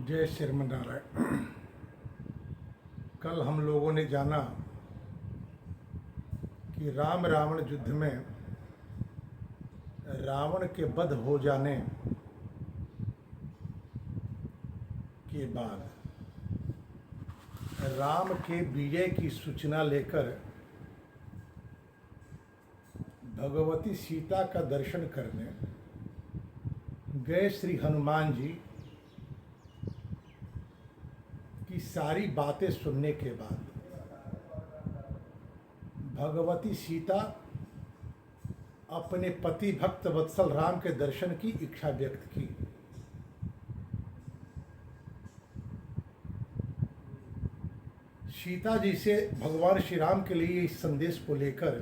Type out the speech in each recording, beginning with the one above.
जय श्रीमन्नारायण। कल हम लोगों ने जाना कि राम रावण युद्ध में रावण के वध हो जाने के बाद राम के विजय की सूचना लेकर भगवती सीता का दर्शन करने गए श्री हनुमान जी की सारी बातें सुनने के बाद भगवती सीता अपने पति भक्त वत्सल राम के दर्शन की इच्छा व्यक्त की। सीता जी से भगवान श्री राम के लिए इस संदेश को लेकर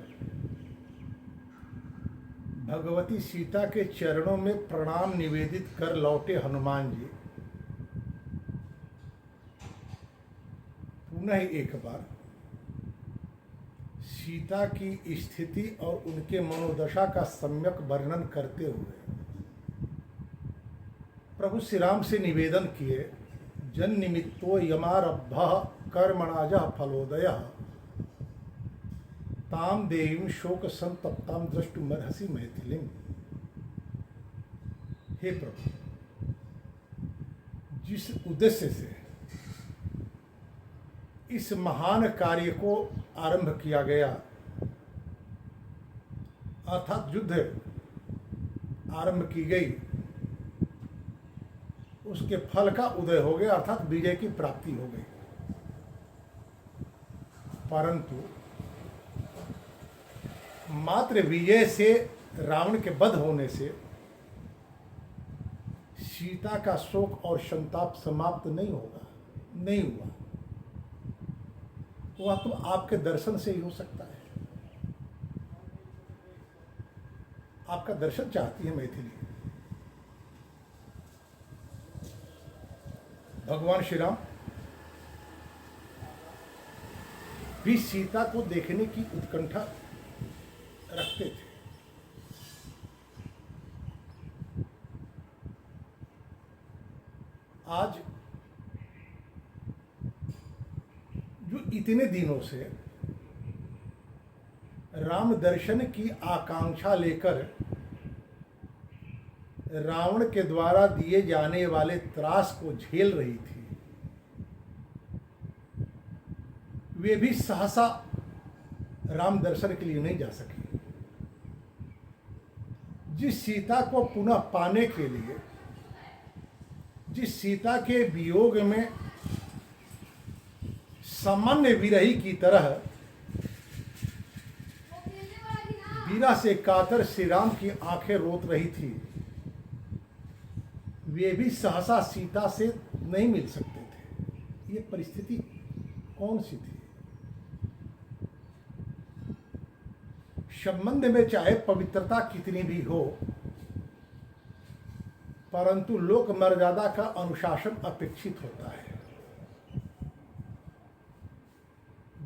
भगवती सीता के चरणों में प्रणाम निवेदित कर लौटे हनुमान जी पुनः एक बार सीता की स्थिति और उनके मनोदशा का सम्यक वर्णन करते हुए प्रभु श्री राम से निवेदन किए, जन निमित्तो यमारब्धः कर्मणाजः फलोदयः ताम देवीं शोक संतप्तां द्रष्टुमर्हसि मैथिलीं। हे प्रभु, जिस उद्देश्य से इस महान कार्य को आरंभ किया गया अर्थात युद्ध आरंभ की गई, उसके फल का उदय हो गया अर्थात विजय की प्राप्ति हो गई। परंतु मात्र विजय से, रावण के वध होने से सीता का शोक और संताप समाप्त नहीं होगा, नहीं हुआ। वह तो आपके दर्शन से ही हो सकता है। आपका दर्शन चाहती है मैथिली। भगवान श्री राम भी सीता को देखने की उत्कंठा रखते थे। आज जो इतने दिनों से राम दर्शन की आकांक्षा लेकर रावण के द्वारा दिए जाने वाले त्रास को झेल रही थी, वे भी सहसा राम दर्शन के लिए नहीं जा सकी। जिस सीता को पुनः पाने के लिए, जिस सीता के वियोग में सामान्य विरही की तरह विरह से कातर श्री राम की आंखें रोत रही थी, वे भी सहसा सीता से नहीं मिल सकते थे। ये परिस्थिति कौन सी थी? संबंध में चाहे पवित्रता कितनी भी हो, परंतु लोक मर्यादा का अनुशासन अपेक्षित होता है।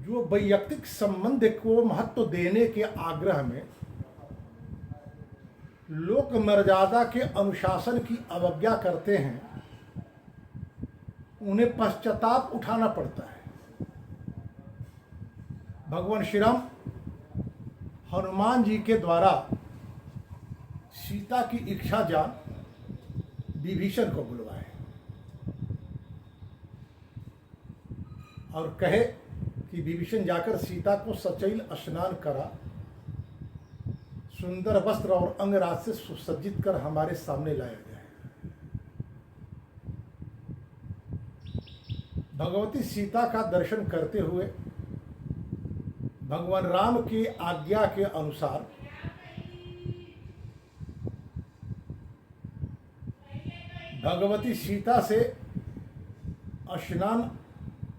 जो वैयक्तिक संबंध को महत्व देने के आग्रह में लोक मर्यादा के अनुशासन की अवज्ञा करते हैं, उन्हें पश्चाताप उठाना पड़ता है। भगवान श्री राम हनुमान जी के द्वारा सीता की इच्छा जान विभीषण को बुलवाए और कहे कि विभीषण जाकर सीता को सचैल स्नान करा, सुंदर वस्त्र और अंगराज से सुसज्जित कर हमारे सामने लाया जाए। भगवती सीता का दर्शन करते हुए भगवान राम की आज्ञा के अनुसार भगवती सीता से स्नान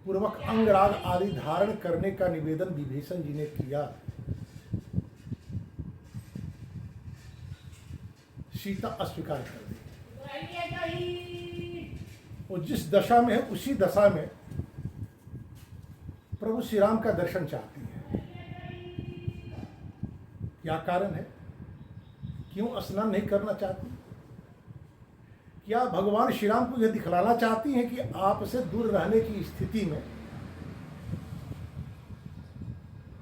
पूर्वक अंगराग आदि धारण करने का निवेदन विभीषण जी ने किया। सीता अस्वीकार कर दी। वो जिस दशा में है उसी दशा में प्रभु श्री राम का दर्शन चाहती है। क्या कारण है? क्यों स्नान नहीं करना चाहती? क्या भगवान श्री राम को यह दिखलाना चाहती हैं कि आपसे दूर रहने की स्थिति में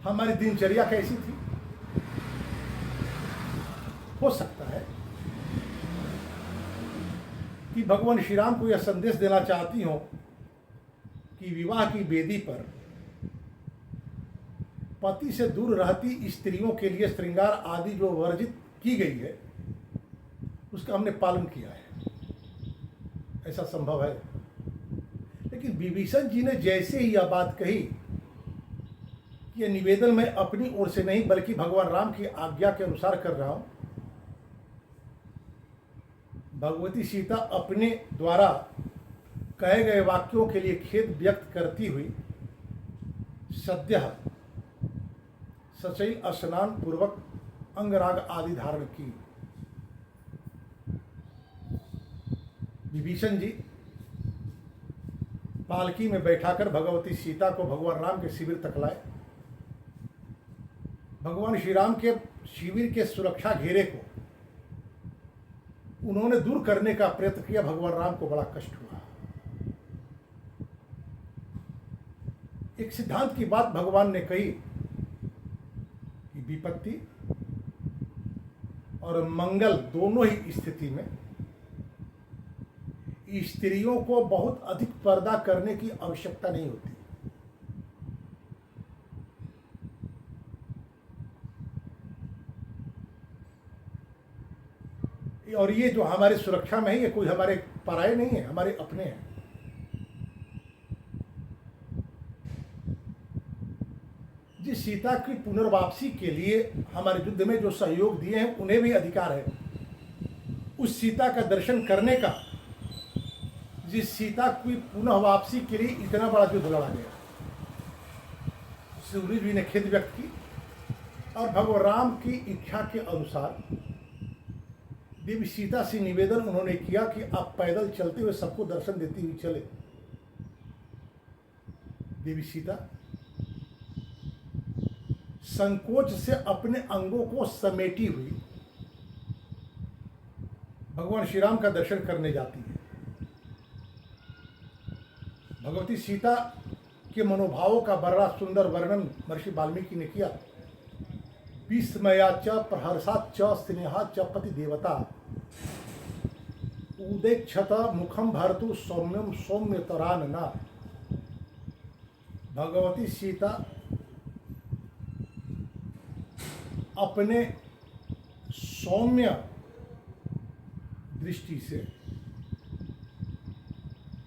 हमारी दिनचर्या कैसी थी? हो सकता है कि भगवान श्री राम को यह संदेश देना चाहती हो कि विवाह की वेदी पर पति से दूर रहती स्त्रियों के लिए श्रृंगार आदि जो वर्जित की गई है उसका हमने पालन किया है, ऐसा संभव है। लेकिन विभीषण जी ने जैसे ही यह बात कही कि यह निवेदन मैं अपनी ओर से नहीं बल्कि भगवान राम की आज्ञा के अनुसार कर रहा हूं, भगवती सीता अपने द्वारा कहे गए वाक्यों के लिए खेद व्यक्त करती हुई सद्यः सचैल स्नान पूर्वक अंगराग आदि धारण की। विभीषण जी पालकी में बैठाकर भगवती सीता को भगवान राम के शिविर तक लाए। भगवान श्री राम के शिविर के सुरक्षा घेरे को उन्होंने दूर करने का प्रयत्न किया। भगवान राम को बड़ा कष्ट हुआ। एक सिद्धांत की बात भगवान ने कही कि विपत्ति और मंगल दोनों ही स्थिति में स्त्रियों को बहुत अधिक पर्दा करने की आवश्यकता नहीं होती। और ये जो हमारे सुरक्षा में है ये कोई हमारे पराये नहीं है, हमारे अपने हैं। जिस सीता की पुनर्वापसी के लिए हमारे युद्ध में जो सहयोग दिए हैं उन्हें भी अधिकार है उस सीता का दर्शन करने का जिस सीता की पुनः वापसी के लिए इतना बड़ा युद्ध लड़ा गया। सूर्य जी ने खेद व्यक्त की और भगवान राम की इच्छा के अनुसार देवी सीता से निवेदन उन्होंने किया कि आप पैदल चलते हुए सबको दर्शन देती हुई चले। देवी सीता संकोच से अपने अंगों को समेटी हुई भगवान श्री राम का दर्शन करने जाती है। भगवती सीता के मनोभावों का बड़ा सुंदर वर्णन महर्षि वाल्मीकि ने किया। विस्मया च प्रहर्षात् च स्नेहात् च पति देवता उदेक्षत मुखम भरतु सौम्यम सौम्यतरानना। भगवती सीता अपने सौम्य दृष्टि से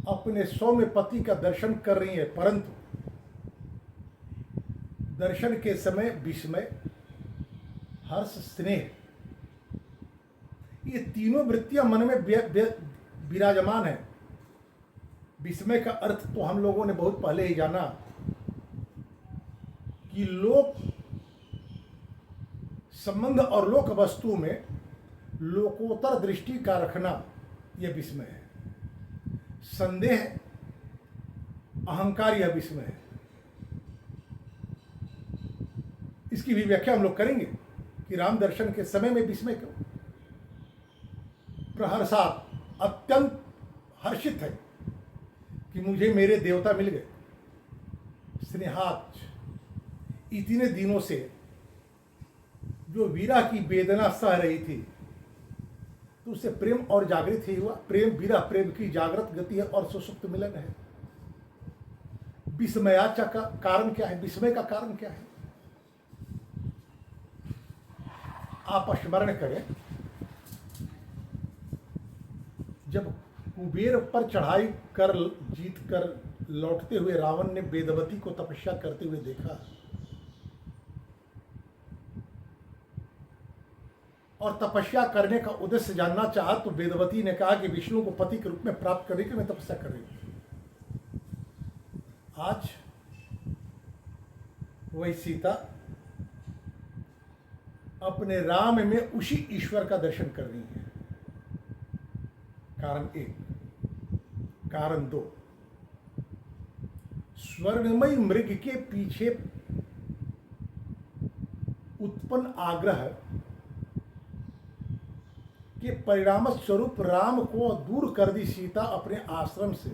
अपने सौम्य पति का दर्शन कर रही है, परंतु दर्शन के समय विस्मय, हर्ष, स्नेह ये तीनों वृत्तियां मन में विराजमान है। विस्मय का अर्थ तो हम लोगों ने बहुत पहले ही जाना कि लोक संबंध और लोक वस्तु में लोकोत्तर दृष्टि का रखना यह विस्मय है। संदेह, अहंकार यह विस्मय है। इसकी भी व्याख्या हम लोग करेंगे कि राम दर्शन के समय में विस्मय क्यों। प्रहर्षात् अत्यंत हर्षित है कि मुझे मेरे देवता मिल गए। स्नेहात् इतने दिनों से जो वीरा की वेदना सह रही थी तो उससे प्रेम और जागृत ही हुआ। प्रेम वीरा प्रेम की जागृत गति है और सुसुप्त मिलन है। विस्मयाचा का कारण क्या है? विस्मय का कारण क्या है? आप स्मरण करें, जब कुबेर पर चढ़ाई कर जीत कर लौटते हुए रावण ने वेदवती को तपस्या करते हुए देखा और तपस्या करने का उद्देश्य जानना चाहा तो वेदवती ने कहा कि विष्णु को पति के रूप में प्राप्त करने के लिए मैं तपस्या कर रही हूं। आज वही सीता अपने राम में उसी ईश्वर का दर्शन कर रही है। कारण एक। कारण दो, स्वर्णमयी मृग के पीछे उत्पन्न आग्रह कि परिणाम स्वरूप राम को दूर कर दी सीता अपने आश्रम से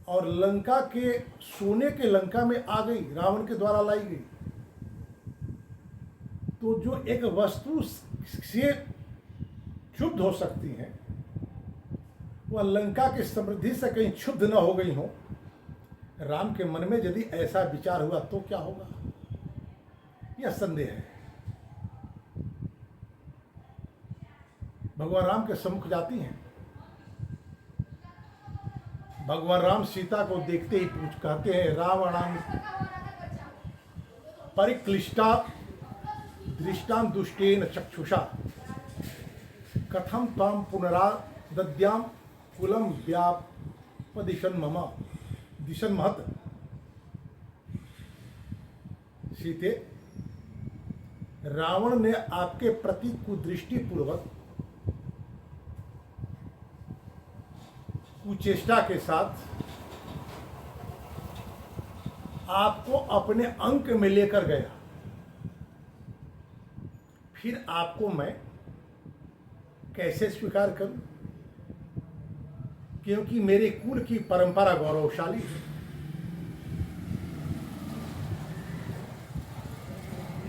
और लंका के सोने के लंका में आ गई, रावण के द्वारा लाई गई। तो जो एक वस्तु से क्षुब्ध हो सकती है वह लंका की समृद्धि से कहीं क्षुब्ध न हो गई हो। राम के मन में यदि ऐसा विचार हुआ तो क्या होगा, यह संदेह है। भगवान राम के सम्मुख जाती हैं। भगवान राम सीता को देखते ही कहते हैं, रावणां परिक्लिष्टा दृष्टां दुष्टेन चक्षुषा कथम ताम पुनरादद्याम कुलम व्यापदिशन् मम दिशन् महत्। सीते, रावण ने आपके प्रति कुदृष्टि पूर्वक कुचेष्टा के साथ आपको अपने अंक में लेकर गया। फिर आपको मैं कैसे स्वीकार करूं, क्योंकि मेरे कुल की परंपरा गौरवशाली है।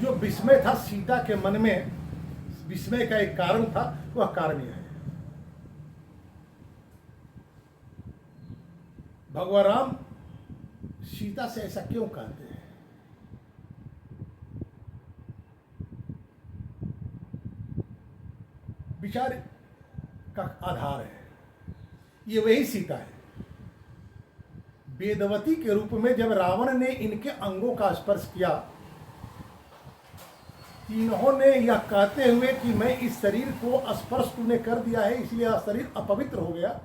जो विस्मय था सीता के मन में, विस्मय का एक कारण था, वह कारण यह है। भगवान राम सीता से ऐसा क्यों कहते हैं? विचार का आधार है, ये वही सीता है। वेदवती के रूप में जब रावण ने इनके अंगों का स्पर्श किया, इन्होंने यह कहते हुए कि मैं इस शरीर को स्पर्श तूने कर दिया है इसलिए यह शरीर अपवित्र हो गया,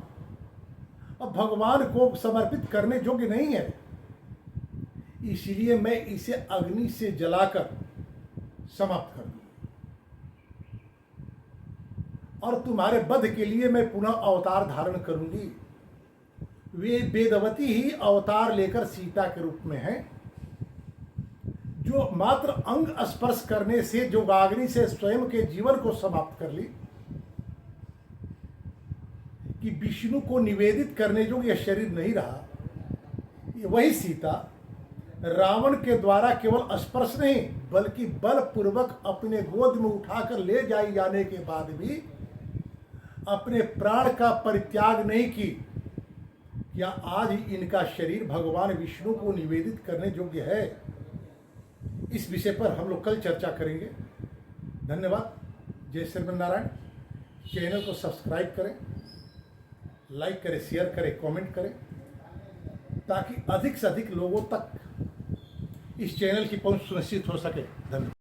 अब भगवान को समर्पित करने योग्य नहीं है, इसलिए मैं इसे अग्नि से जलाकर समाप्त कर दूं और तुम्हारे वध के लिए मैं पुनः अवतार धारण करूंगी। वे वेदवती ही अवतार लेकर सीता के रूप में हैं, जो मात्र अंग स्पर्श करने से जो अग्नि से स्वयं के जीवन को समाप्त कर ली, कि विष्णु को निवेदित करने जो यह शरीर नहीं रहा। ये वही सीता रावण के द्वारा केवल स्पर्श नहीं बल्कि बलपूर्वक अपने गोद में उठाकर ले जाए जाने के बाद भी अपने प्राण का परित्याग नहीं की। क्या आज इनका शरीर भगवान विष्णु को निवेदित करने योग्य है? इस विषय पर हम लोग कल चर्चा करेंगे। धन्यवाद। जय श्री नारायण। चैनल को सब्सक्राइब करें, लाइक करें, शेयर करें, कमेंट करें, ताकि अधिक से अधिक लोगों तक इस चैनल की पहुंच सुनिश्चित हो सके। धन्यवाद।